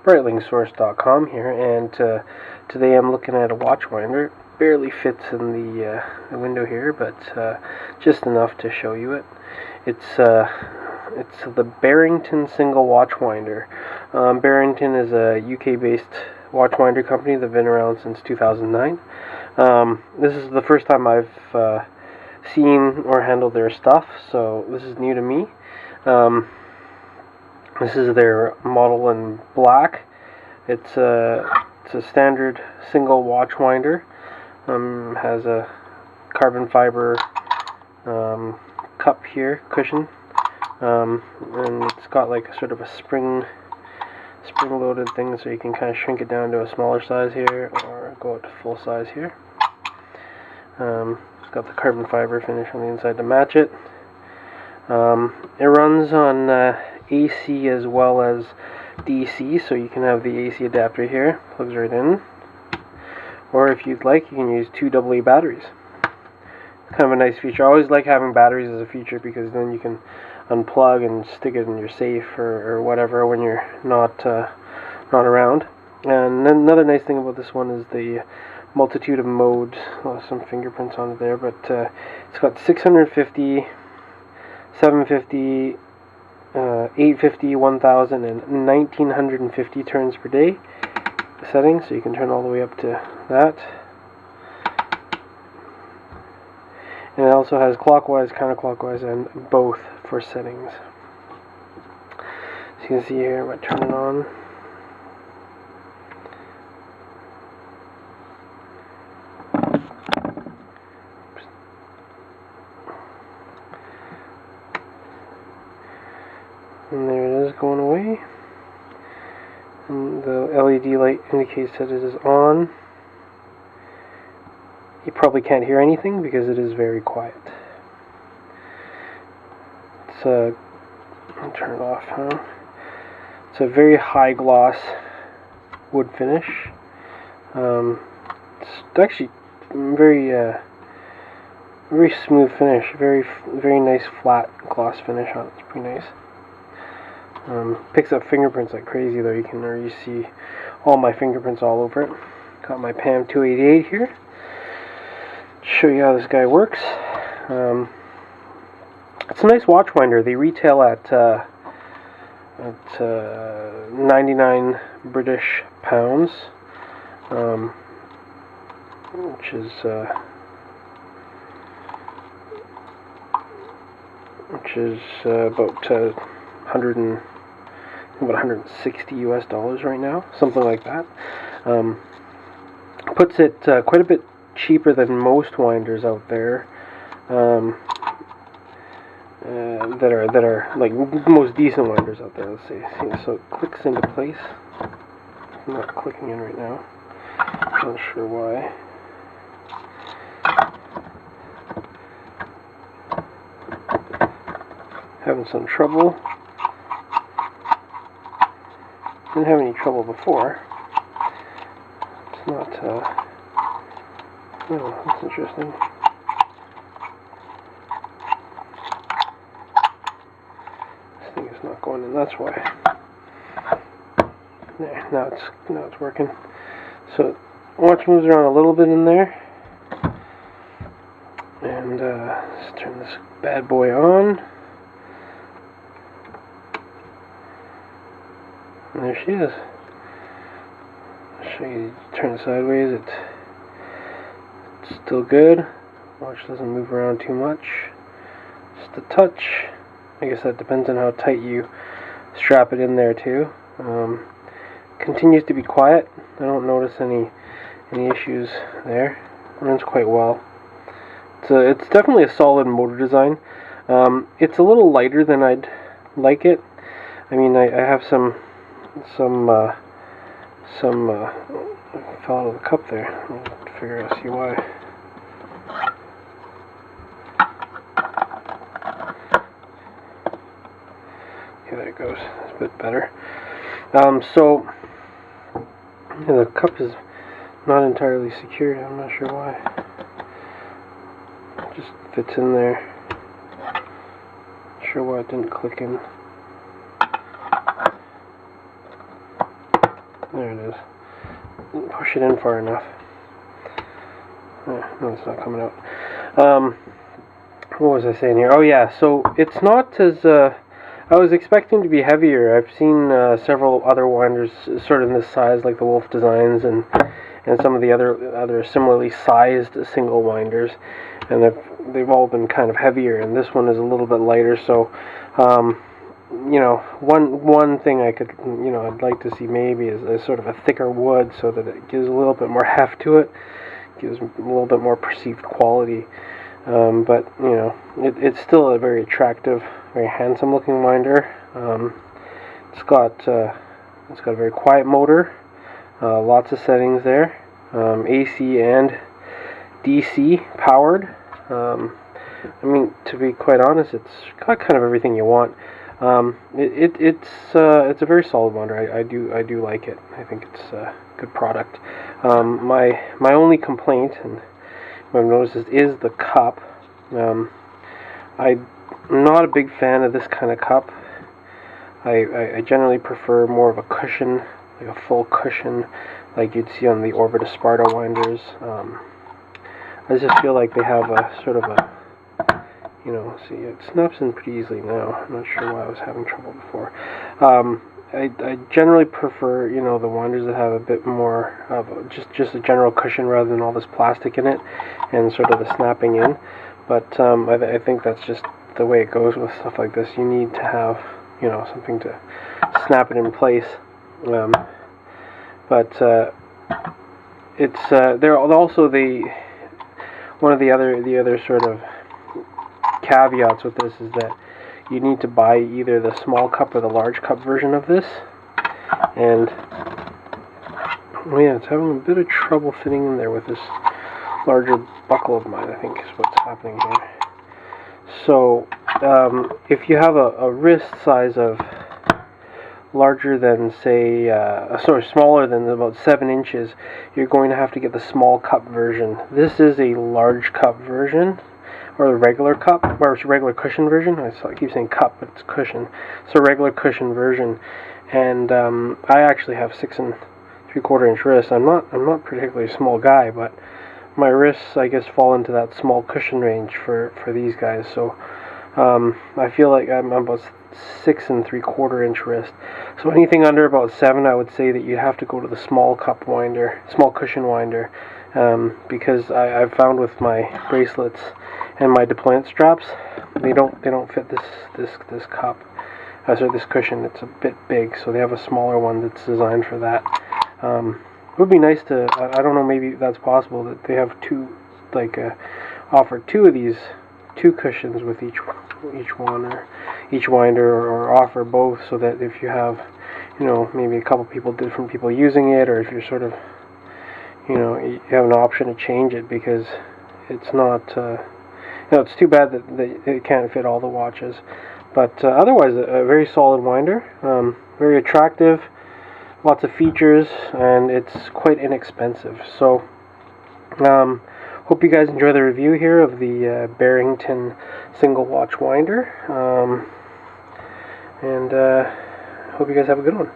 BrightlingSource.com here, and today I'm looking at a watch winder. Barely fits in the window here, but just enough to show you it. It's the Barrington single watch winder. Barrington is a UK-based watch winder company that's been around since 2009. This is the first time I've seen or handled their stuff, so this is new to me. This is their model in black. It's a standard single watch winder. Has a carbon fiber cup here, cushion, and it's got like a sort of a spring-loaded thing, so you can kind of shrink it down to a smaller size here, or go up to full size here. It's got the carbon fiber finish on the inside to match it. It runs on AC as well as DC, so you can have the AC adapter here, plugs right in, or if you'd like, you can use two AA batteries. It's kind of a nice feature. I always like having batteries as a feature, because then you can unplug and stick it in your safe or whatever when you're not around. And another nice thing about this one is the multitude of modes. Some fingerprints on it there, but it's got 650, 750, 850, 1000, and 1950 turns per day settings, so you can turn all the way up to that. And it also has clockwise, counterclockwise, and both for settings. So you can see here, I'm going to turn it on. And there it is, going away. And the LED light indicates that it is on. You probably can't hear anything because it is very quiet. I'll turn it off, huh? It's a very high gloss wood finish. It's actually very smooth finish. Very nice flat gloss finish on it. It's pretty nice. Picks up fingerprints like crazy, though. You can already see all my fingerprints all over it. Got my PAM 288 here. Show you how this guy works. It's a nice watch winder. They retail at 99 British pounds, which is about 160 US dollars right now, something like that. Puts it quite a bit cheaper than most winders out there, that are like the most decent winders out there. Let's see. So it clicks into place. It's not clicking in right now. Not sure why. Having some trouble. Didn't have any trouble before. It's not. Oh, that's interesting. This thing is not going in. That's why. There. Now it's working. So watch moves around a little bit in there, and let's turn this bad boy on. And there she is. I'll show you. Turn it sideways. It's still good. Watch doesn't move around too much. Just a touch. I guess that depends on how tight you strap it in there too. Continues to be quiet. I don't notice any issues there. Runs quite well. It's definitely a solid motor design. It's a little lighter than I'd like it. I mean, I have some fell out of the cup there. I'll figure out, see why. Okay, there it goes. It's a bit better. So yeah, the cup is not entirely secured. I'm not sure why. It just fits in there. Not sure why it didn't click in. There it is. Push it in far enough. No, it's not coming out. What was I saying here? Oh yeah, so it's not as I was expecting to be heavier. I've seen several other winders sort of in this size, like the Wolf Designs and some of the other similarly sized single winders, and they've all been kind of heavier, and this one is a little bit lighter. So you know, one thing I could, you know, I'd like to see maybe is a sort of a thicker wood, so that it gives a little bit more heft to it, gives a little bit more perceived quality. But you know, it's still a very attractive, very handsome looking winder. It's got a very quiet motor, lots of settings there, AC and DC powered. I mean, to be quite honest, it's got kind of everything you want. It's a very solid winder. I do like it. I think it's a good product. My only complaint, and what I've noticed, is the cup. I'm not a big fan of this kind of cup. I generally prefer more of a cushion, like a full cushion, like you'd see on the Orbit Sparta winders. I just feel like they have a sort of a, you know, see, it snaps in pretty easily now. I'm not sure why I was having trouble before. I generally prefer, you know, the winders that have a bit more of just a general cushion rather than all this plastic in it and sort of the snapping in. But I think that's just the way it goes with stuff like this. You need to have, you know, something to snap it in place. It's they're also one of the other sort of caveats with this is that you need to buy either the small cup or the large cup version of this, and oh yeah, it's having a bit of trouble fitting in there with this larger buckle of mine, I think is what's happening here. So if you have a wrist size of larger than, say, smaller than about 7 inches, you're going to have to get the small cup version. This is a large cup version, or the regular cup, or it's a regular cushion version. I keep saying cup, but it's cushion. So regular cushion version, and I actually have 6 3/4 inch wrists. I'm not particularly a small guy, but my wrists, I guess, fall into that small cushion range for these guys. So I feel like I'm about 6 3/4 inch wrist. So anything under about 7, I would say that you have to go to the small cup winder, small cushion winder, because I've found with my bracelets and my deployment straps, they don't fit this cup. Sorry, this cushion. It's a bit big, so they have a smaller one that's designed for that. It would be nice to, I don't know, maybe that's possible, that they have offer 2 of these, 2 cushions with each one, or each winder, or offer both, so that if you have, you know, maybe a couple different people using it, or if you're sort of, you know, you have an option to change it, because it's not, you know, it's too bad that it can't fit all the watches. But otherwise, a very solid winder, very attractive, lots of features, and it's quite inexpensive. So hope you guys enjoy the review here of the Barrington single watch winder, and hope you guys have a good one.